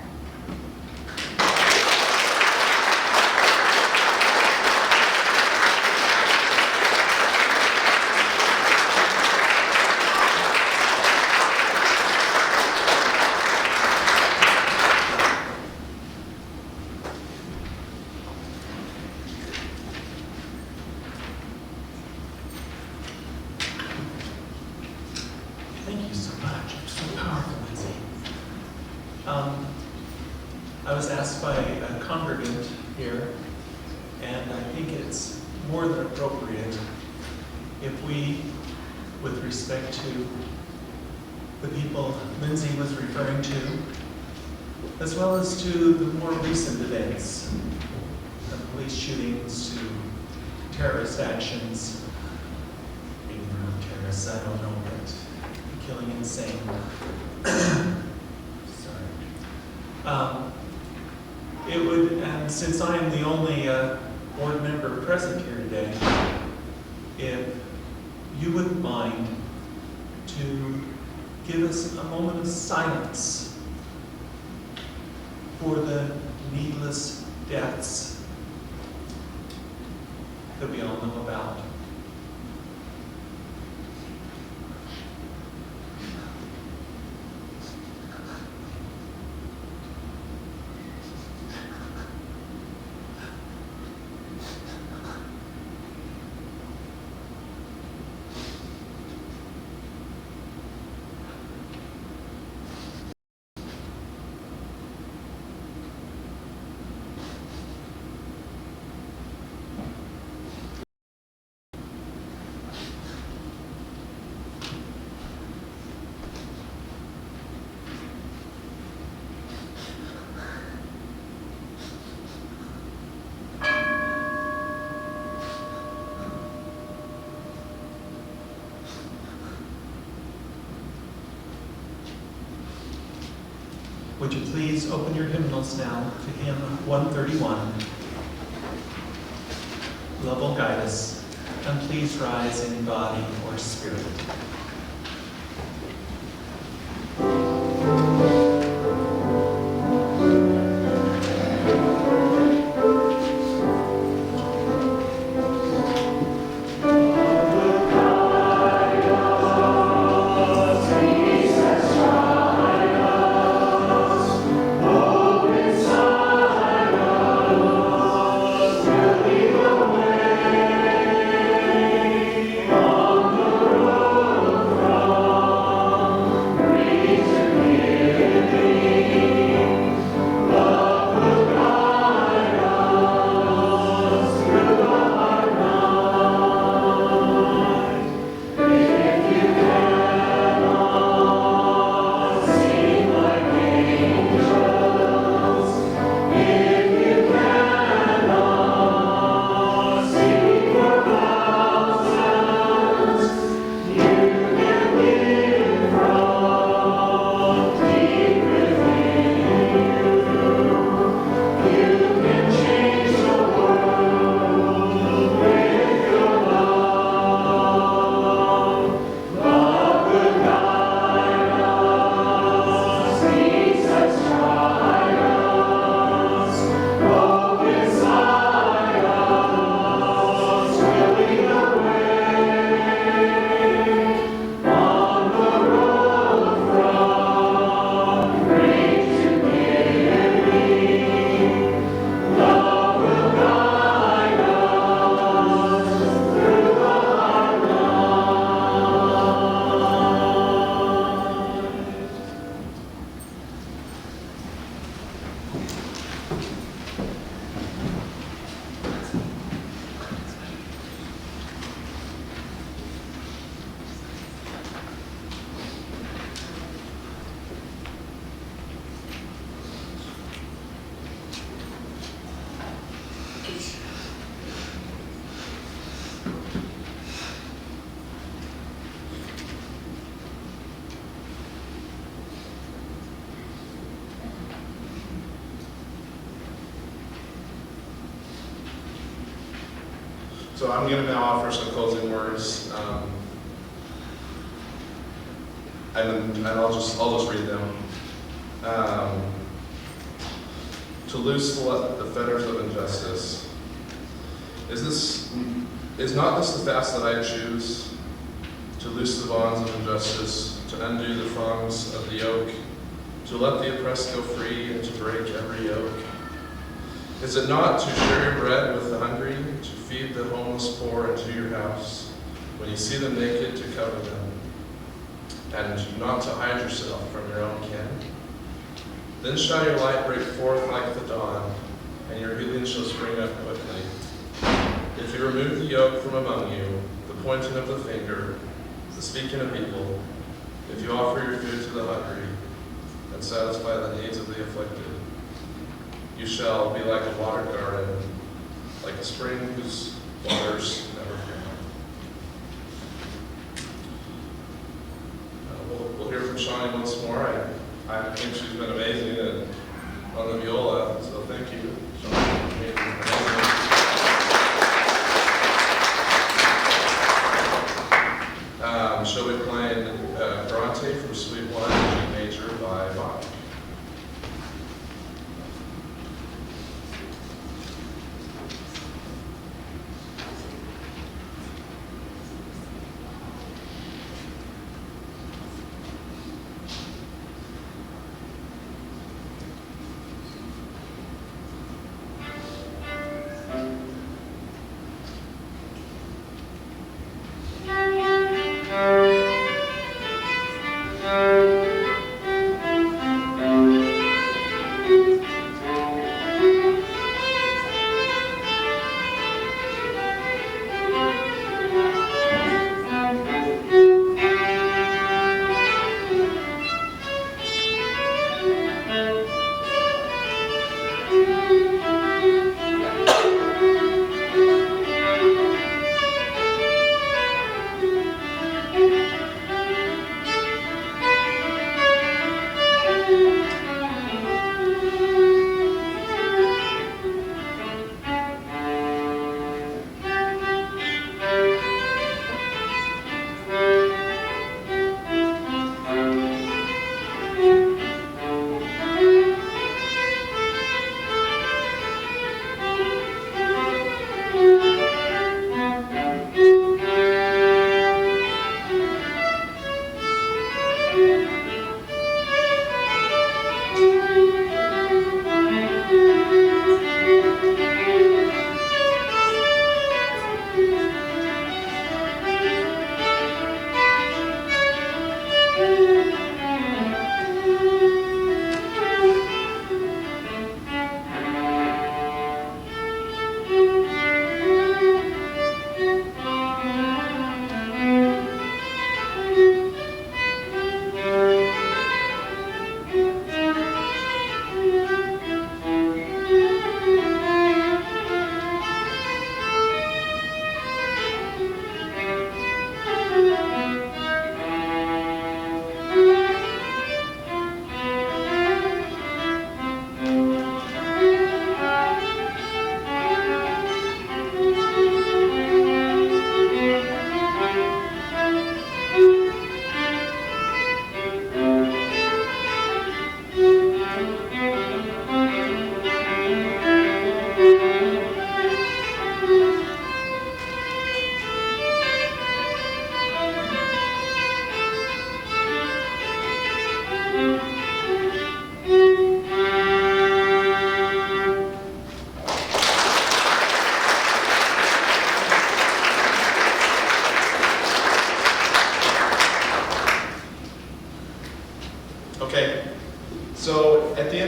Thank you so much. You're so powerful, Lindsay. I was asked by a congregant here, and I think it's more than appropriate if we, with respect to the people Lindsay was referring to, as well as to the more recent events, the police shootings to terrorist actions, maybe they're not terrorists, I don't know, but killing insane. Sorry. It would, and since I am the only board member present here today, if you wouldn't mind to give us a moment of silence for the needless deaths that we all know about. Would you please open your hymnals now to hymn 131. Love will guide us, and please rise in body or spirit. So I'm going to now offer some closing words, and I'll just read them. To loose the fetters of injustice. Is not this the fast that I choose? To loose the bonds of injustice, to undo the thongs of the yoke, to let the oppressed go free, and to break every yoke? Is it not to share your bread with the hungry, to feed the homeless poor into your house, when you see them naked, to cover them, and not to hide yourself from your own kin? Then shall your light break forth like the dawn, and your healing shall spring up quickly. If you remove the yoke from among you, the pointing of the finger, the speaking of evil, if you offer your food to the hungry, and satisfy the needs of the afflicted, you shall be like a watered garden, like a spring whose waters never fail. We'll hear from Shawnee once more. I think she's been amazing on the viola, so thank you, Shawnee. She'll be playing Bronte from Suite 1 in G major by Bach.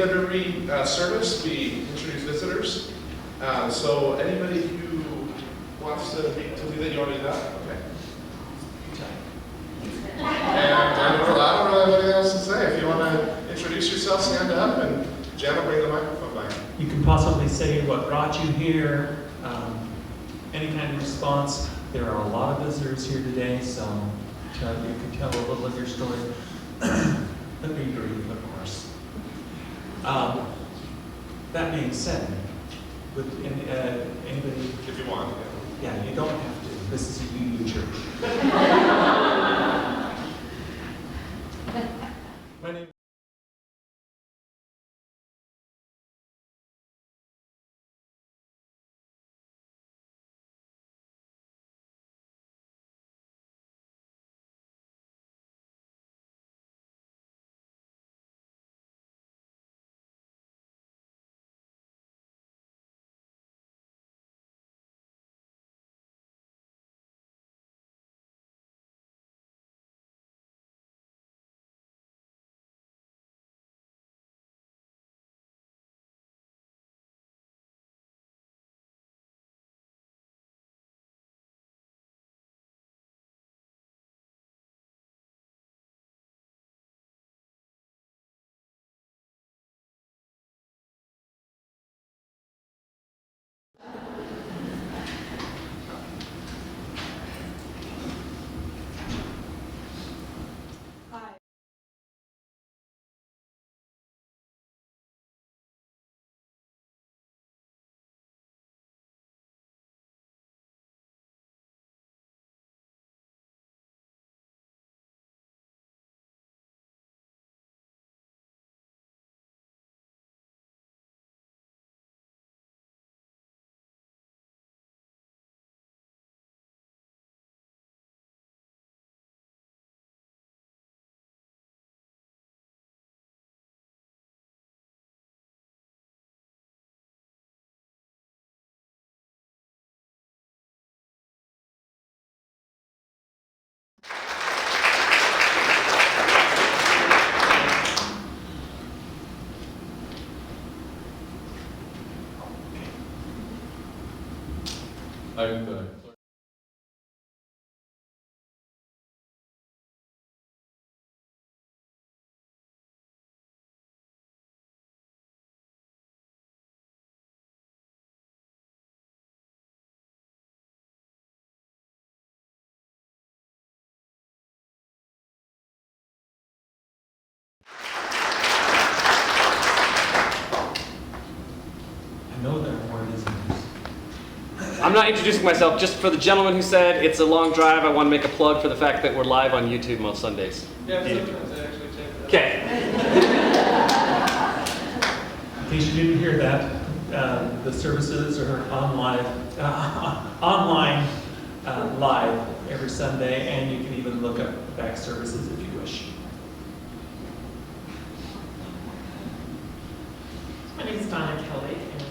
end of every service, we introduce visitors. So anybody who wants to do that, you want to do that? Okay. And I don't really have anything else to say. If you want to introduce yourself, stand up, and Jen will bring the microphone back. You can possibly say what brought you here, any kind of response. There are a lot of visitors here today, so you can tell a little of your story. Let me brief, of course. That being said, with anybody, If you want. yeah, you don't have to. This is a UU church. My name. I'm the I know there are more visitors. I'm not introducing myself, just for the gentleman who said it's a long drive, I want to make a plug for the fact that we're live on YouTube most Sundays. Yeah, sometimes I actually take that. Okay. In case you didn't hear that, the services are online live every Sunday, and you can even look up back services if you wish. My name is Donna Kelly, and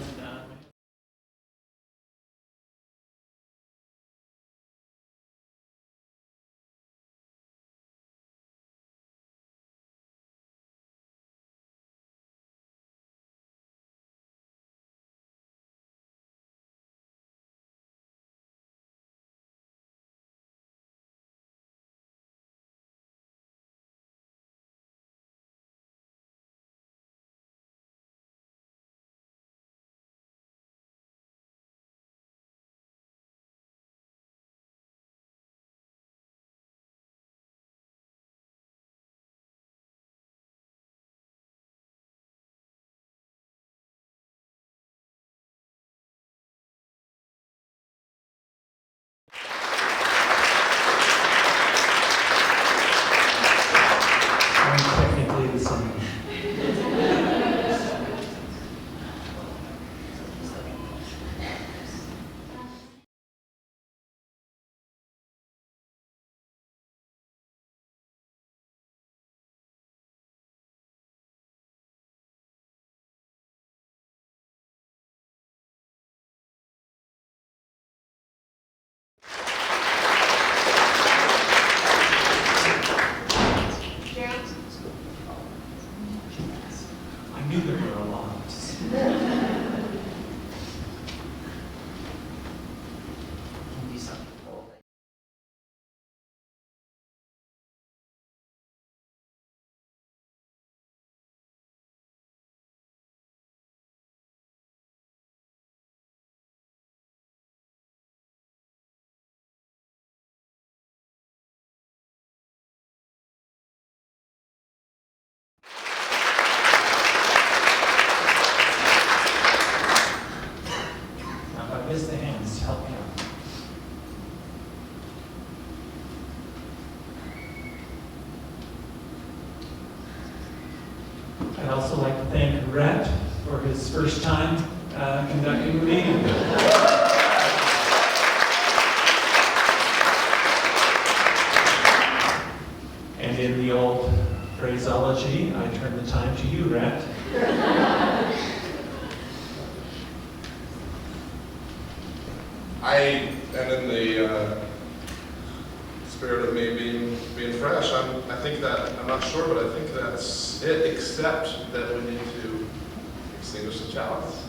our lives. Now, if I miss the hands, help me out. I'd also like to thank Rhett for his first time conducting the meeting. And in the old phraseology, I turn the time to you, Rhett. And in the spirit of me being fresh, I think that, I'm not sure, but I think that's it, except that we need to extinguish the chalice.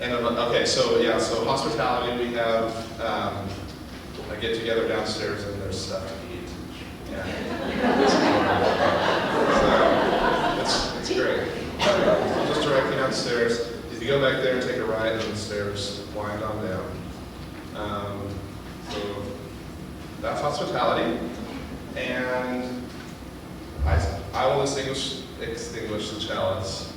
And, okay, so hospitality, we have a get together downstairs and there's stuff to eat. Yeah. So, it's great. Just directly downstairs. If you go back there, take a right, and the stairs wind on down. So that's hospitality, and I will extinguish the chalice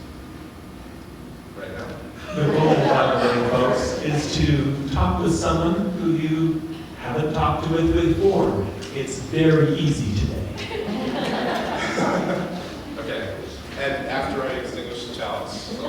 right now. The goal, by the way, folks, is to talk with someone who you haven't talked with before. It's very easy today. Okay, and after I extinguish the chalice, so